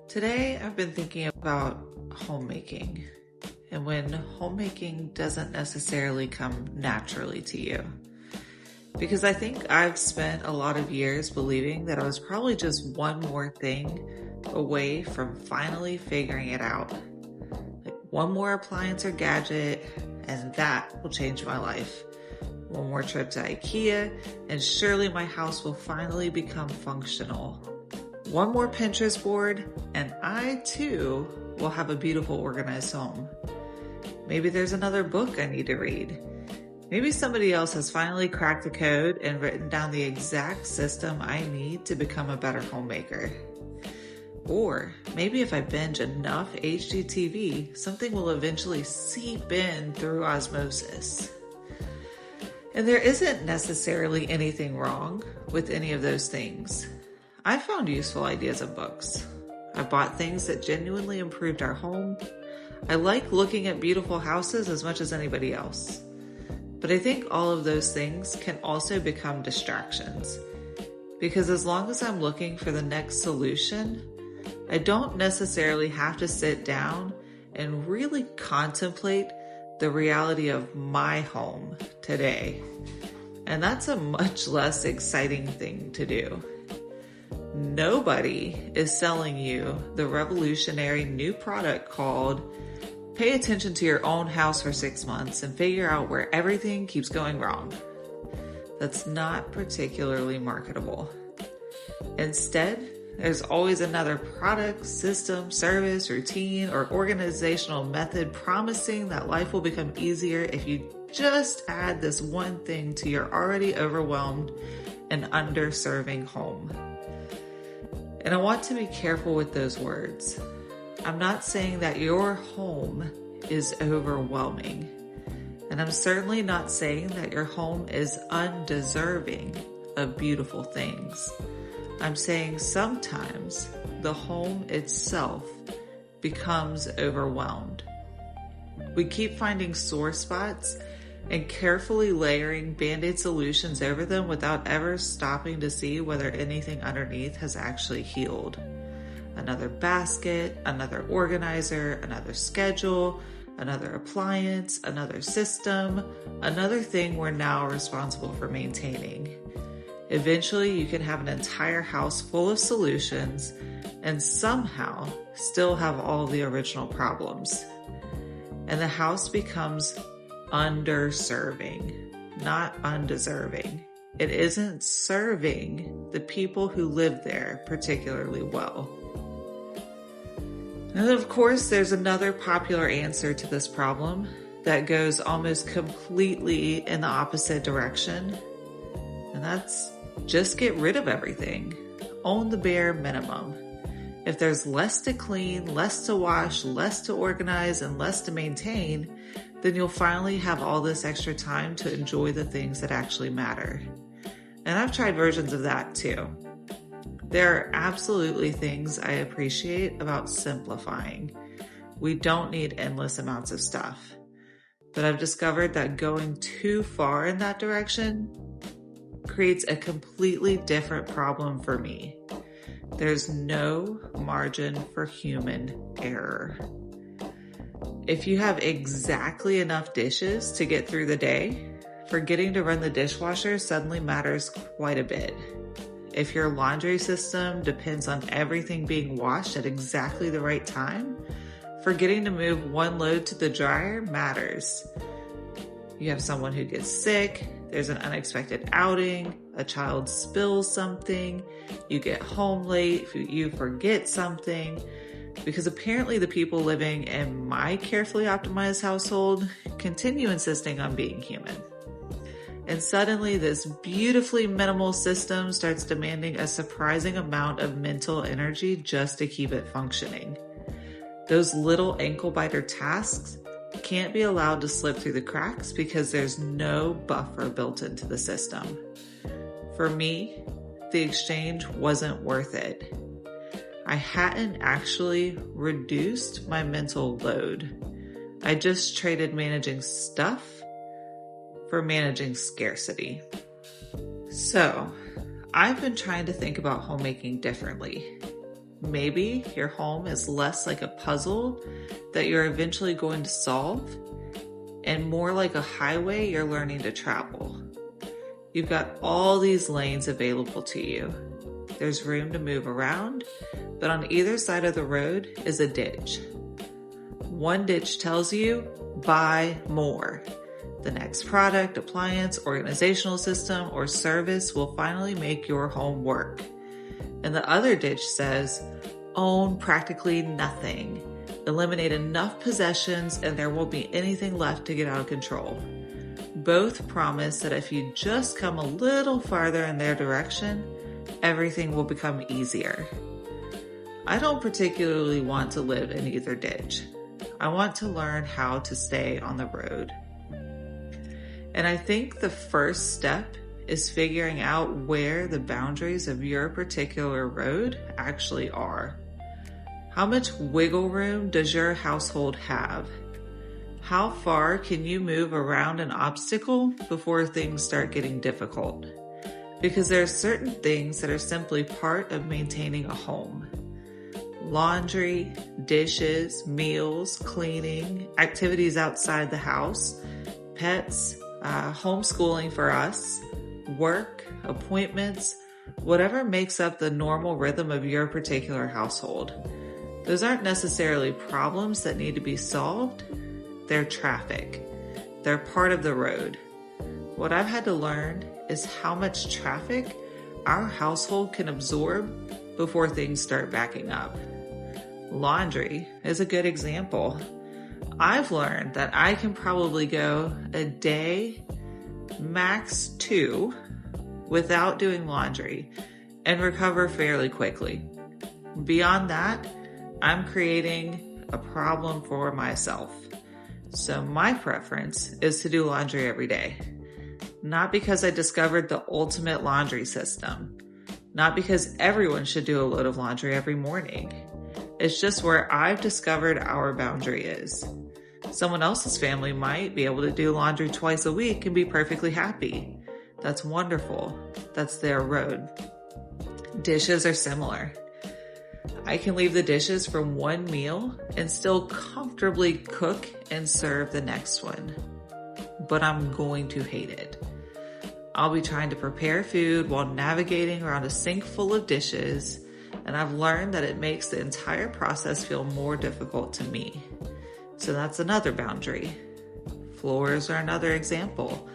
Today, I've been thinking about homemaking and when homemaking doesn't necessarily come naturally to you. Because I think I've spent a lot of years believing that I was probably just one more thing away from finally figuring it out. Like one more appliance or gadget, and that will change my life. One more trip to IKEA, and surely my house will finally become functional. One more Pinterest board, and I too will have a beautiful, organized home. Maybe there's another book I need to read. Maybe somebody else has finally cracked the code and written down the exact system I need to become a better homemaker. Or maybe if I binge enough HGTV, something will eventually seep in through osmosis. And there isn't necessarily anything wrong with any of those things. I found useful ideas in books. I bought things that genuinely improved our home. I like looking at beautiful houses as much as anybody else. But I think all of those things can also become distractions. Because as long as I'm looking for the next solution, I don't necessarily have to sit down and really contemplate the reality of my home today. And that's a much less exciting thing to do. Nobody is selling you the revolutionary new product called pay attention to your own house for 6 months and figure out where everything keeps going wrong. That's not particularly marketable. Instead, there's always another product, system, service, routine, or organizational method promising that life will become easier if you just add this one thing to your already overwhelmed and underserving home. And I want to be careful with those words. I'm not saying that your home is overwhelming. And I'm certainly not saying that your home is undeserving of beautiful things. I'm saying sometimes the home itself becomes overwhelmed. We keep finding sore spots and carefully layering Band-Aid solutions over them without ever stopping to see whether anything underneath has actually healed. Another basket, another organizer, another schedule, another appliance, another system, another thing we're now responsible for maintaining. Eventually, you can have an entire house full of solutions and somehow still have all the original problems. And the house becomes underserving, not undeserving. It isn't serving the people who live there particularly well. And of course, there's another popular answer to this problem that goes almost completely in the opposite direction. And that's just get rid of everything. Own the bare minimum. If there's less to clean, less to wash, less to organize, and less to maintain, then you'll finally have all this extra time to enjoy the things that actually matter. And I've tried versions of that too. There are absolutely things I appreciate about simplifying. We don't need endless amounts of stuff. But I've discovered that going too far in that direction creates a completely different problem for me. There's no margin for human error. If you have exactly enough dishes to get through the day, forgetting to run the dishwasher suddenly matters quite a bit. If your laundry system depends on everything being washed at exactly the right time, forgetting to move one load to the dryer matters. You have someone who gets sick, there's an unexpected outing, a child spills something, you get home late, you forget something, because apparently the people living in my carefully optimized household continue insisting on being human. And suddenly this beautifully minimal system starts demanding a surprising amount of mental energy just to keep it functioning. Those little ankle biter tasks can't be allowed to slip through the cracks because there's no buffer built into the system. For me, the exchange wasn't worth it. I hadn't actually reduced my mental load. I just traded managing stuff for managing scarcity. So I've been trying to think about homemaking differently. Maybe your home is less like a puzzle that you're eventually going to solve and more like a highway you're learning to travel. You've got all these lanes available to you. There's room to move around, but on either side of the road is a ditch. One ditch tells you, buy more. The next product, appliance, organizational system, or service will finally make your home work. And the other ditch says, own practically nothing. Eliminate enough possessions and there won't be anything left to get out of control. Both promise that if you just come a little farther in their direction, everything will become easier. I don't particularly want to live in either ditch. I want to learn how to stay on the road. And I think the first step is figuring out where the boundaries of your particular road actually are. How much wiggle room does your household have? How far can you move around an obstacle before things start getting difficult? Because there are certain things that are simply part of maintaining a home. Laundry, dishes, meals, cleaning, activities outside the house, pets, homeschooling for us, work, appointments, whatever makes up the normal rhythm of your particular household. Those aren't necessarily problems that need to be solved. They're traffic. They're part of the road. What I've had to learn is how much traffic our household can absorb before things start backing up. Laundry is a good example. I've learned that I can probably go a day, max 2, without doing laundry and recover fairly quickly. Beyond that, I'm creating a problem for myself. So my preference is to do laundry every day. Not because I discovered the ultimate laundry system. Not because everyone should do a load of laundry every morning. It's just where I've discovered our boundary is. Someone else's family might be able to do laundry twice a week and be perfectly happy. That's wonderful. That's their road. Dishes are similar. I can leave the dishes for one meal and still comfortably cook and serve the next one. But I'm going to hate it. I'll be trying to prepare food while navigating around a sink full of dishes, and I've learned that it makes the entire process feel more difficult to me. So that's another boundary. Floors are another example.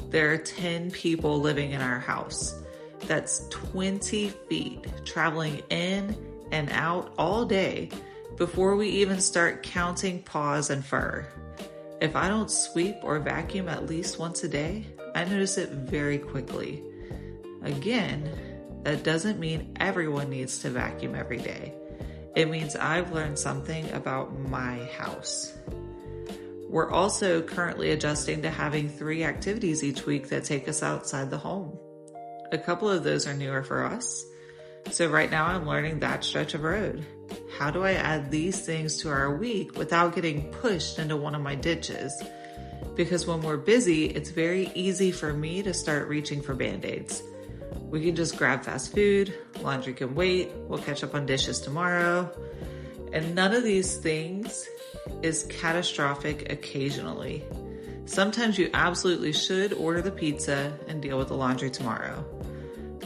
There are 10 people living in our house. That's 20 feet traveling in and out all day before we even start counting paws and fur. If I don't sweep or vacuum at least once a day, I notice it very quickly. Again, that doesn't mean everyone needs to vacuum every day. It means I've learned something about my house. We're also currently adjusting to having 3 activities each week that take us outside the home. A couple of those are newer for us. So right now I'm learning that stretch of road. How do I add these things to our week without getting pushed into one of my ditches? Because when we're busy, it's very easy for me to start reaching for Band-Aids. We can just grab fast food, laundry can wait, we'll catch up on dishes tomorrow. And none of these things is catastrophic occasionally. Sometimes you absolutely should order the pizza and deal with the laundry tomorrow.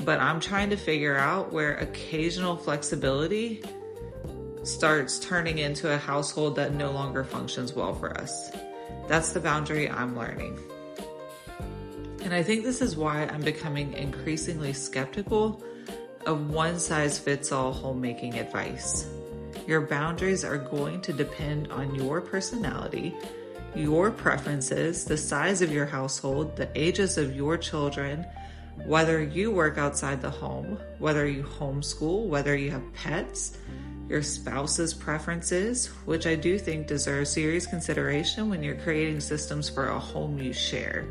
But I'm trying to figure out where occasional flexibility starts turning into a household that no longer functions well for us. That's the boundary I'm learning. And I think this is why I'm becoming increasingly skeptical of one-size-fits-all homemaking advice. Your boundaries are going to depend on your personality, your preferences, the size of your household, the ages of your children, whether you work outside the home, whether you homeschool, whether you have pets, your spouse's preferences, which I do think deserve serious consideration when you're creating systems for a home you share.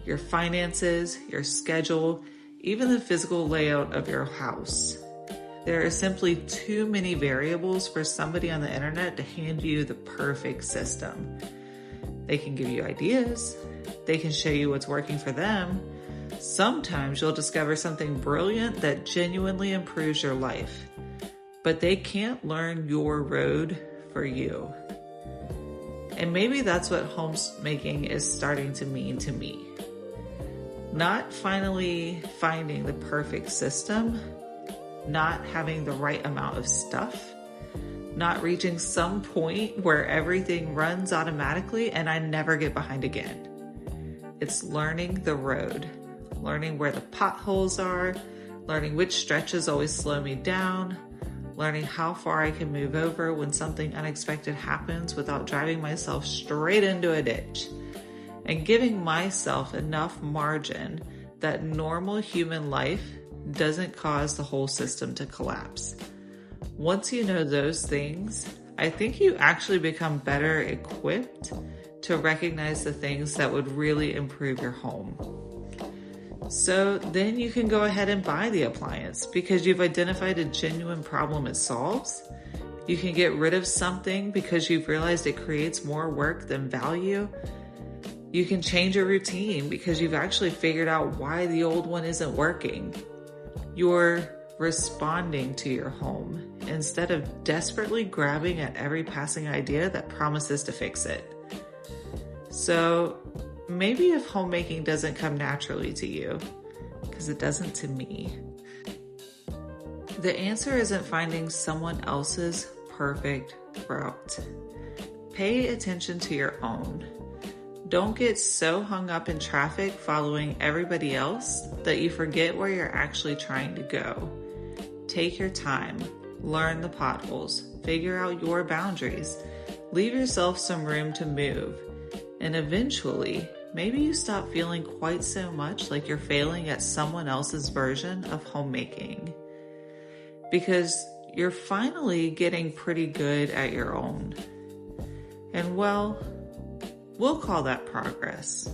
Your finances, your schedule, even the physical layout of your house. There are simply too many variables for somebody on the internet to hand you the perfect system. They can give you ideas. They can show you what's working for them. Sometimes you'll discover something brilliant that genuinely improves your life. but they can't learn your road for you. And maybe that's what homemaking is starting to mean to me. Not finally finding the perfect system, not having the right amount of stuff, not reaching some point where everything runs automatically and I never get behind again. It's learning the road, learning where the potholes are, learning which stretches always slow me down, learning how far I can move over when something unexpected happens without driving myself straight into a ditch, and giving myself enough margin that normal human life doesn't cause the whole system to collapse. Once you know those things, I think you actually become better equipped to recognize the things that would really improve your home. So then you can go ahead and buy the appliance because you've identified a genuine problem it solves. You can get rid of something because you've realized it creates more work than value. You can change your routine because you've actually figured out why the old one isn't working. You're responding to your home instead of desperately grabbing at every passing idea that promises to fix it. So maybe if homemaking doesn't come naturally to you, because it doesn't to me, the answer isn't finding someone else's perfect route. Pay attention to your own. Don't get so hung up in traffic following everybody else that you forget where you're actually trying to go. Take your time, learn the potholes, figure out your boundaries, leave yourself some room to move, and eventually, maybe you stop feeling quite so much like you're failing at someone else's version of homemaking. Because you're finally getting pretty good at your own. And well, we'll call that progress.